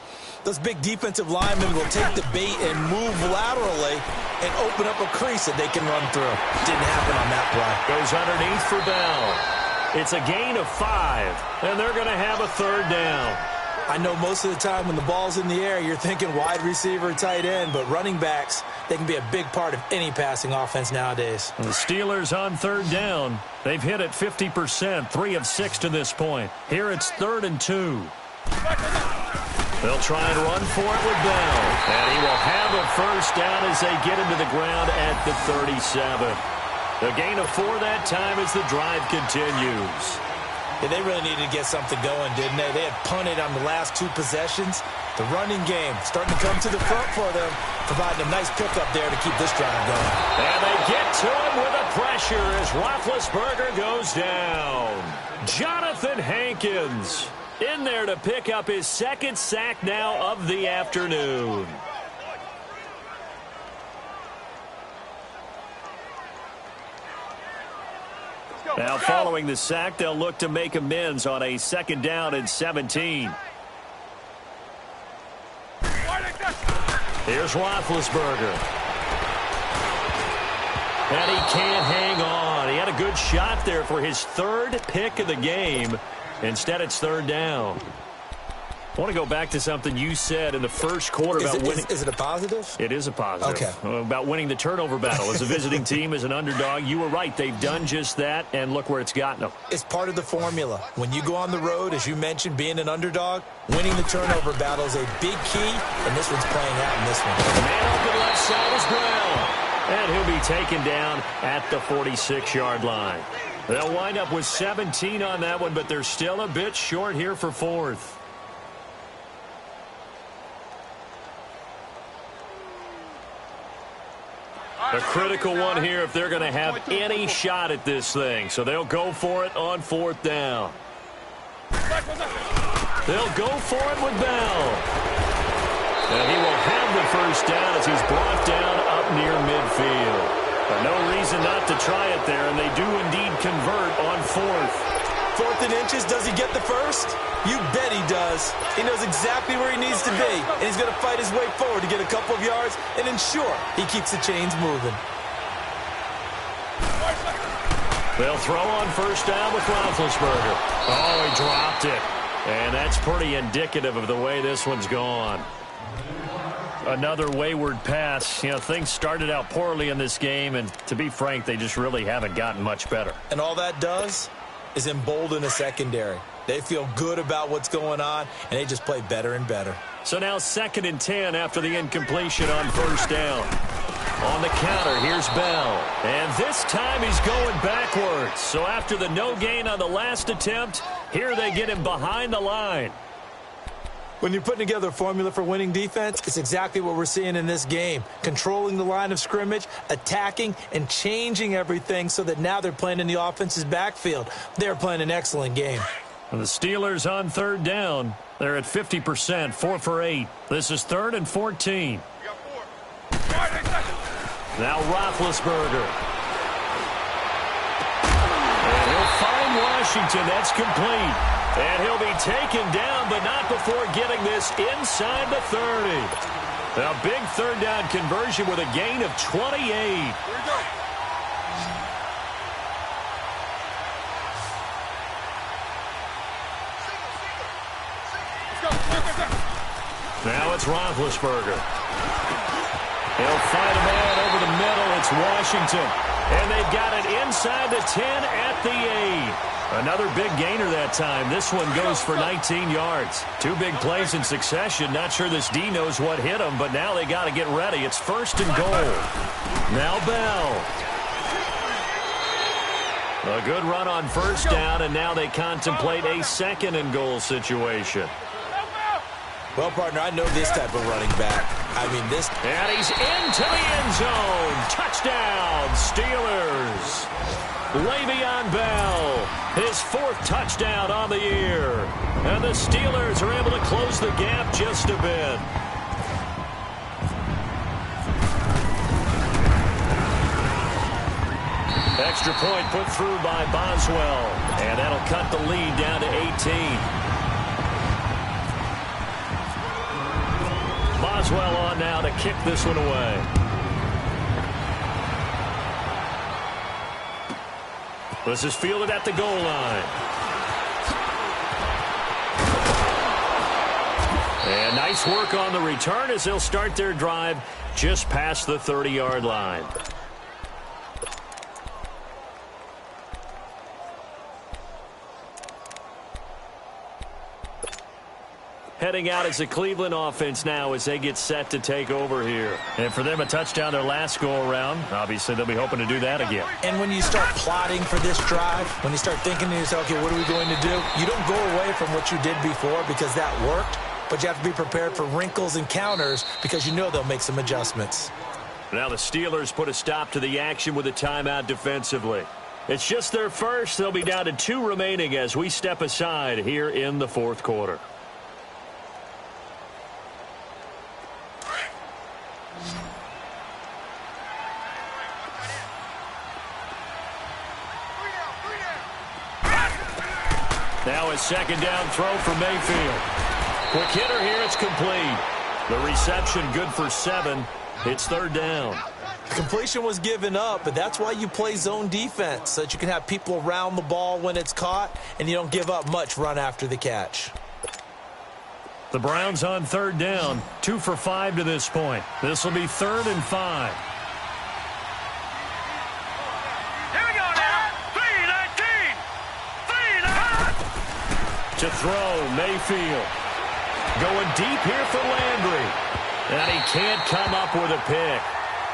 those big defensive linemen will take the bait and move laterally and open up a crease that they can run through. Didn't happen on that play. Goes underneath for Bell. It's a gain of 5, and they're going to have a 3rd down. I know most of the time when the ball's in the air, you're thinking wide receiver, tight end, but running backs, they can be a big part of any passing offense nowadays. And the Steelers on 3rd down. They've hit it 50%, 3 of 6 to this point. Here it's 3rd and 2. They'll try and run for it with Bell. And he will have a first down as they get him to the ground at the 37. A gain of 4 that time as the drive continues. Yeah, they really needed to get something going, didn't they? They had punted on the last 2 possessions. The running game starting to come to the front for them, providing a nice pickup there to keep this drive going. And they get to him with the pressure as Roethlisberger goes down. Jonathan Hankins in there to pick up his 2nd sack now of the afternoon. Now following the sack, they'll look to make amends on a 2nd down and 17. Here's Roethlisberger. And he can't hang on. He had a good shot there for his 3rd pick of the game. Instead, it's 3rd down. I want to go back to something you said in the first quarter about winning. Is it a positive? It is a positive. Okay. About winning the turnover battle. As a visiting team, as an underdog, you were right. They've done just that, and look where it's gotten them. It's part of the formula. When you go on the road, as you mentioned, being an underdog, winning the turnover battle is a big key, and this one's playing out in this one. Man open left side is Brown. And he'll be taken down at the 46-yard line. They'll wind up with 17 on that one, but they're still a bit short here for 4th. A critical one here if they're going to have any shot at this thing. So they'll go for it on 4th down. They'll go for it with Bell. And he will have the 1st down as he's brought down up near midfield. But no reason not to try it there, and they do indeed convert on 4th. 4th and inches, does he get the 1st? You bet he does. He knows exactly where he needs to be, and he's going to fight his way forward to get a couple of yards and ensure he keeps the chains moving. They'll throw on 1st down with Roethlisberger. Oh, he dropped it. And that's pretty indicative of the way this one's gone. Another wayward pass. You know, things started out poorly in this game, and to be frank, they just really haven't gotten much better. And all that does is embolden a secondary. They feel good about what's going on, and they just play better and better. So now 2nd and 10 after the incompletion on 1st down. On the counter, here's Bell. And this time he's going backwards. So after the no gain on the last attempt, here they get him behind the line. When you're putting together a formula for winning defense, it's exactly what we're seeing in this game. Controlling the line of scrimmage, attacking, and changing everything so that now they're playing in the offense's backfield. They're playing an excellent game. And the Steelers on 3rd down. They're at 50%, 4 for 8. This is 3rd and 14. Now Roethlisberger. And he'll find Washington. That's complete. And he'll be taken down, but not before getting this inside the 30. A big 3rd down conversion with a gain of 28. Here we go. Now it's Roethlisberger. He'll fight a man over the middle. It's Washington. And they've got it inside the 10 at the 8. Another big gainer that time. This one goes for 19 yards. 2 big plays in succession. Not sure this D knows what hit them, but now they got to get ready. It's 1st and goal. Now Bell. A good run on 1st down, and now they contemplate a 2nd and goal situation. Well, partner, I know this type of running back. I mean, this. And he's into the end zone. Touchdown, Steelers. Le'Veon Bell, his 4th touchdown on the year. And the Steelers are able to close the gap just a bit. Extra point put through by Boswell. And that'll cut the lead down to 18. Boswell on now to kick this one away. This is fielded at the goal line. And nice work on the return as they'll start their drive just past the 30-yard line. heading out as a Cleveland offense now as they get set to take over here. And for them, a touchdown their last go-around. Obviously, they'll be hoping to do that again. And when you start plotting for this drive, when you start thinking to yourself, okay, what are we going to do? You don't go away from what you did before because that worked, but you have to be prepared for wrinkles and counters because you know they'll make some adjustments. Now the Steelers put a stop to the action with a timeout defensively. It's just their first. They'll be down to 2 remaining as we step aside here in the fourth quarter. Now a second down throw for Mayfield. Quick hitter here, it's complete. The reception good for 7. It's third down. The completion was given up, but that's why you play zone defense, so that you can have people around the ball when it's caught, and you don't give up much run after the catch. The Browns on third down, 2 for 5 to this point. This will be 3rd and 5. Here we go now. 3-19. 3-19. To throw, Mayfield. Going deep here for Landry. And he can't come up with a pick.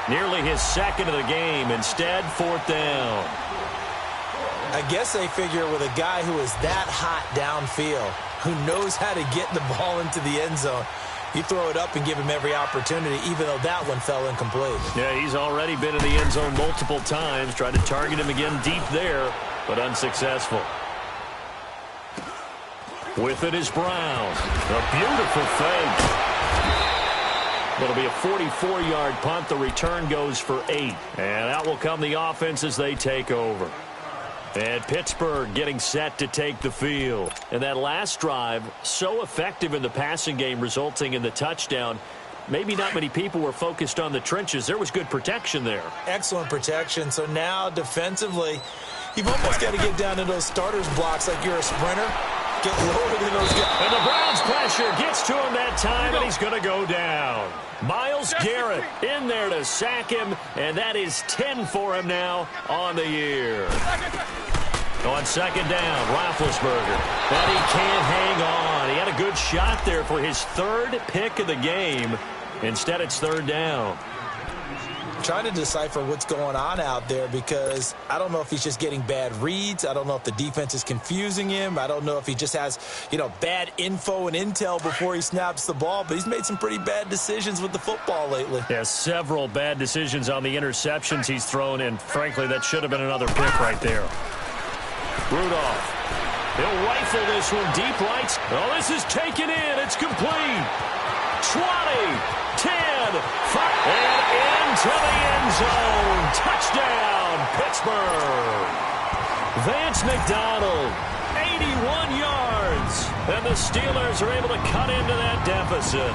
Nearly his second of the game. Instead, 4th down. I guess they figure with a guy who is that hot downfield, who knows how to get the ball into the end zone, you throw it up and give him every opportunity, even though that one fell incomplete. Yeah, he's already been in the end zone multiple times. Tried to target him again deep there, but unsuccessful. With it is Brown. A beautiful fake. It'll be a 44-yard punt. The return goes for 8. And out will come the offense as they take over. And Pittsburgh getting set to take the field. And that last drive, so effective in the passing game, resulting in the touchdown. Maybe not many people were focused on the trenches. There was good protection there. Excellent protection. So now, defensively, you've almost got to get down to those starters blocks like you're a sprinter. Get lower than those guys. And the Browns pressure gets to him that time, and he's going to go down. Myles Garrett in there to sack him, and that is 10 for him now on the year. On second down, Roethlisberger. But he can't hang on. He had a good shot there for his 3rd pick of the game. Instead, it's 3rd down. Trying to decipher what's going on out there because I don't know if he's just getting bad reads. I don't know if the defense is confusing him. I don't know if he just has, bad info and intel before he snaps the ball. But he's made some pretty bad decisions with the football lately. Yeah, several bad decisions on the interceptions he's thrown, and frankly, that should have been another pick right there. Rudolph. He'll rifle this one deep right. Oh, this is taken in. It's complete. 20. 10, 5, and into the end zone. Touchdown, Pittsburgh. Vance McDonald, 81 yards. And the Steelers are able to cut into that deficit.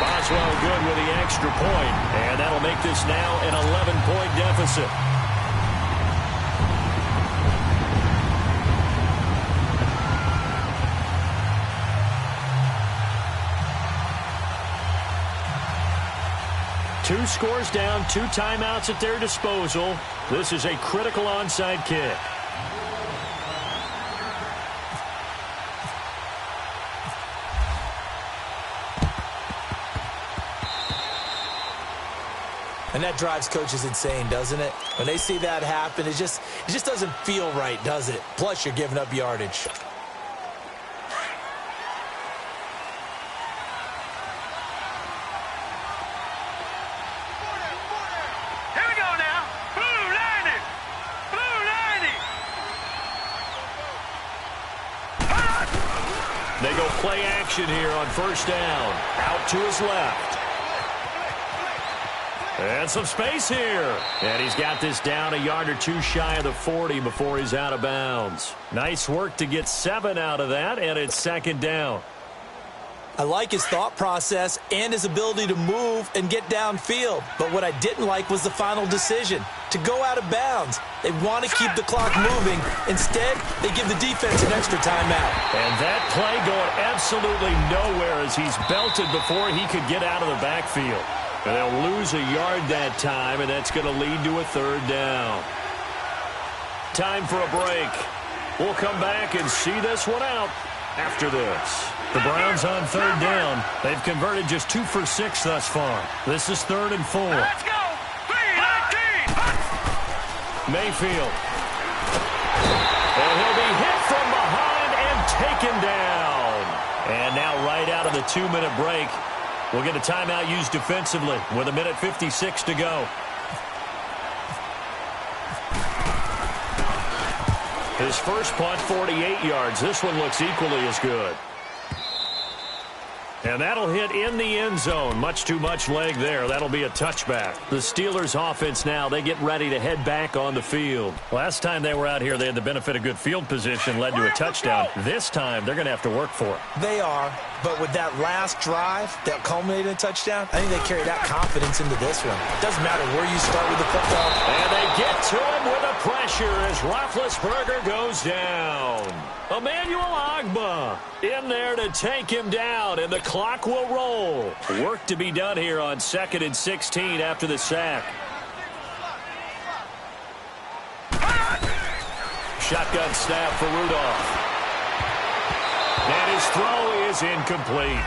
Boswell good with the extra point. And that'll make this now an 11-point deficit. Two scores down, 2 timeouts at their disposal. This is a critical onside kick. And that drives coaches insane, doesn't it? When they see that happen, it just doesn't feel right, does it? Plus, you're giving up yardage. They go play action here on first down. Out to his left. And some space here. And he's got this down a yard or 2 shy of the 40 before he's out of bounds. Nice work to get 7 out of that, and it's second down. I like his thought process and his ability to move and get downfield. But what I didn't like was the final decision, to go out of bounds. They want to keep the clock moving. Instead, they give the defense an extra timeout. And that play going absolutely nowhere as he's belted before he could get out of the backfield. And they'll lose a yard that time, and that's going to lead to a third down. Time for a break. We'll come back and see this one out after this. The Browns on third down. They've converted just 2 for 6 thus far. This is 3rd and 4. Let's go. 3-19. Mayfield. And he'll be hit from behind and taken down. And now right out of the 2-minute break, we'll get a timeout used defensively with 1:56 to go. His first punt, 48 yards. This one looks equally as good. And that'll hit in the end zone. Much too much leg there. That'll be a touchback. The Steelers offense now, they get ready to head back on the field. Last time they were out here, they had the benefit of good field position, led to a touchdown. This time, they're going to have to work for it. They are, but with that last drive that culminated in a touchdown, I think they carry that confidence into this one. Doesn't matter where you start with the football. And they get to him with the pressure as Roethlisberger goes down. Emmanuel Ogbah in there to take him down, and the clock will roll. Work to be done here on 2nd and 16 after the sack. Shotgun snap for Rudolph. And his throw is incomplete.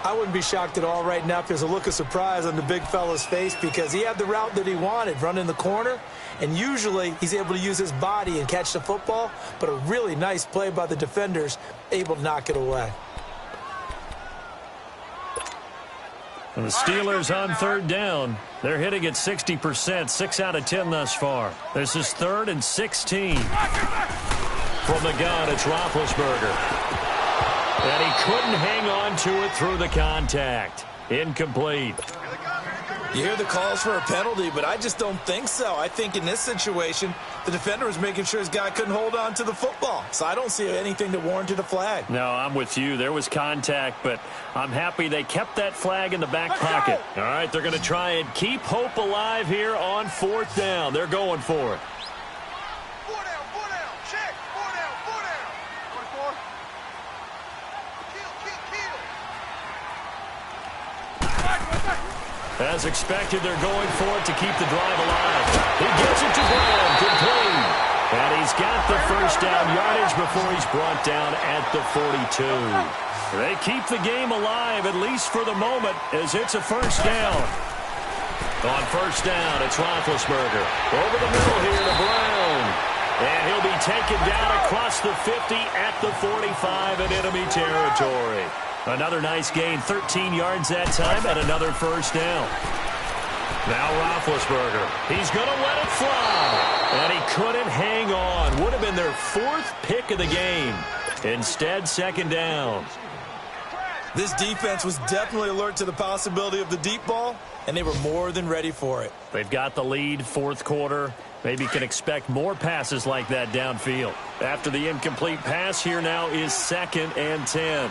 I wouldn't be shocked at all right now if there's a look of surprise on the big fella's face because he had the route that he wanted, running the corner, and usually he's able to use his body and catch the football, but a really nice play by the defenders, able to knock it away. And the Steelers on third down. They're hitting at 60%, 6 out of 10 thus far. This is 3rd and 16. From the gun, it's Roethlisberger. And he couldn't hang on to it through the contact. Incomplete. You hear the calls for a penalty, but I just don't think so. I think in this situation, the defender was making sure his guy couldn't hold on to the football. So I don't see anything that warranted a flag. No, I'm with you. There was contact, but I'm happy they kept that flag in the back pocket. All right, they're going to try and keep hope alive here on 4th down. They're going for it. 4 down, 4 down. Check. 4 down, 4 down. 44. As expected, they're going for it to keep the drive alive. He gets it to Brown, complete. And he's got the first down yardage before he's brought down at the 42. They keep the game alive, at least for the moment, as it's a first down. On first down, it's Roethlisberger. Over the middle here to Brown. And he'll be taken down across the 50 at the 45 in enemy territory. Another nice gain, 13 yards that time, and another first down. Now Roethlisberger. He's going to let it fly. And he couldn't hang on. Would have been their 4th pick of the game. Instead, 2nd down. This defense was definitely alert to the possibility of the deep ball, and they were more than ready for it. They've got the lead, 4th quarter. Maybe can expect more passes like that downfield. After the incomplete pass, here now is 2nd and 10.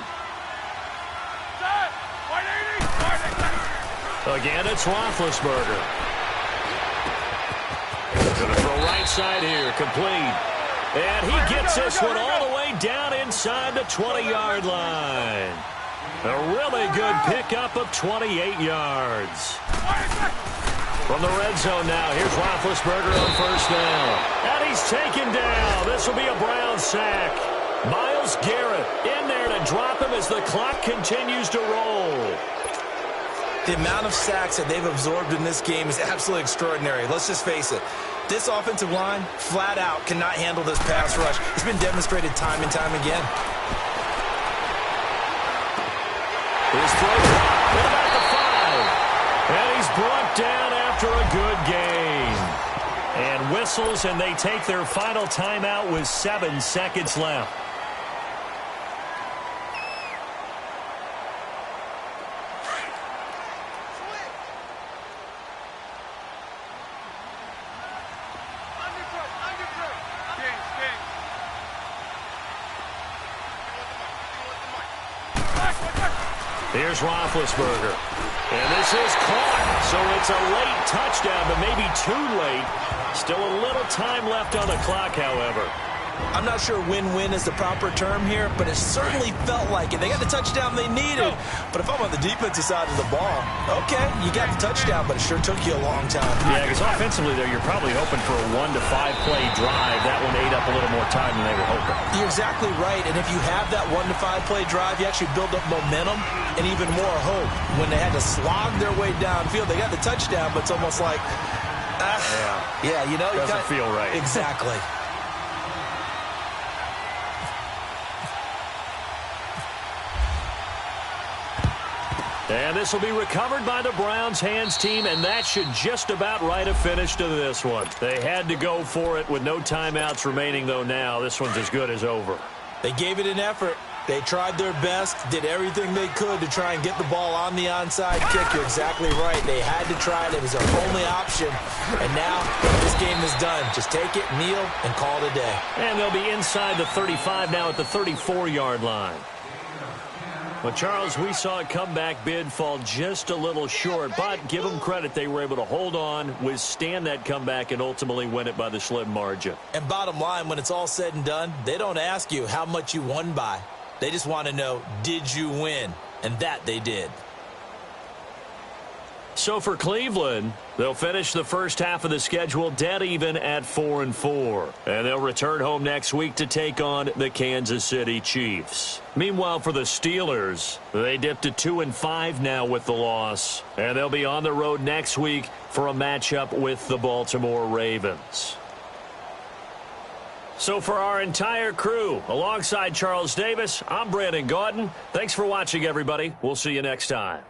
Again, it's Roethlisberger. Going to throw right side here, complete. And he gets this one all the way down inside the 20-yard line. A really good pickup of 28 yards. From the red zone now, here's Roethlisberger on first down. And he's taken down. This will be a Brown sack. Myles Garrett in there to drop him as the clock continues to roll. The amount of sacks that they've absorbed in this game is absolutely extraordinary. Let's just face it. This offensive line, flat out, cannot handle this pass rush. It's been demonstrated time and time again. His throw at about the 5. And he's brought down after a good gain. And whistles, and they take their final timeout with 7 seconds left. Here's Roethlisberger. And this is caught. So it's a late touchdown, but maybe too late. Still a little time left on the clock, however. I'm not sure win-win is the proper term here, but it certainly felt like it. They got the touchdown they needed. But if I'm on the defensive side of the ball, okay, you got the touchdown, but it sure took you a long time. Yeah, because offensively there, you're probably hoping for a 1 to 5 play drive. That one ate up a little more time than they were hoping. You're exactly right. And if you have that 1 to 5 play drive, you actually build up momentum and even more hope. When they had to slog their way downfield, they got the touchdown, but it's almost like, yeah, you know, doesn't feel right. Exactly. And this will be recovered by the Browns hands team, and that should just about write a finish to this one. They had to go for it with no timeouts remaining, though now. This one's as good as over. They gave it an effort. They tried their best, did everything they could to try and get the ball on the onside kick. You're exactly right. They had to try it. It was their only option. And now this game is done. Just take it, kneel, and call it a day. And they'll be inside the 35 now at the 34-yard line. Well, Charles, we saw a comeback bid fall just a little short, but give them credit. They were able to hold on, withstand that comeback, and ultimately win it by the slim margin. And bottom line, when it's all said and done, they don't ask you how much you won by. They just want to know, did you win? And that they did. So for Cleveland, they'll finish the first half of the schedule dead even at 4-4. And they'll return home next week to take on the Kansas City Chiefs. Meanwhile, for the Steelers, they dipped to 2-5 now with the loss. And they'll be on the road next week for a matchup with the Baltimore Ravens. So for our entire crew, alongside Charles Davis, I'm Brandon Gaudin. Thanks for watching, everybody. We'll see you next time.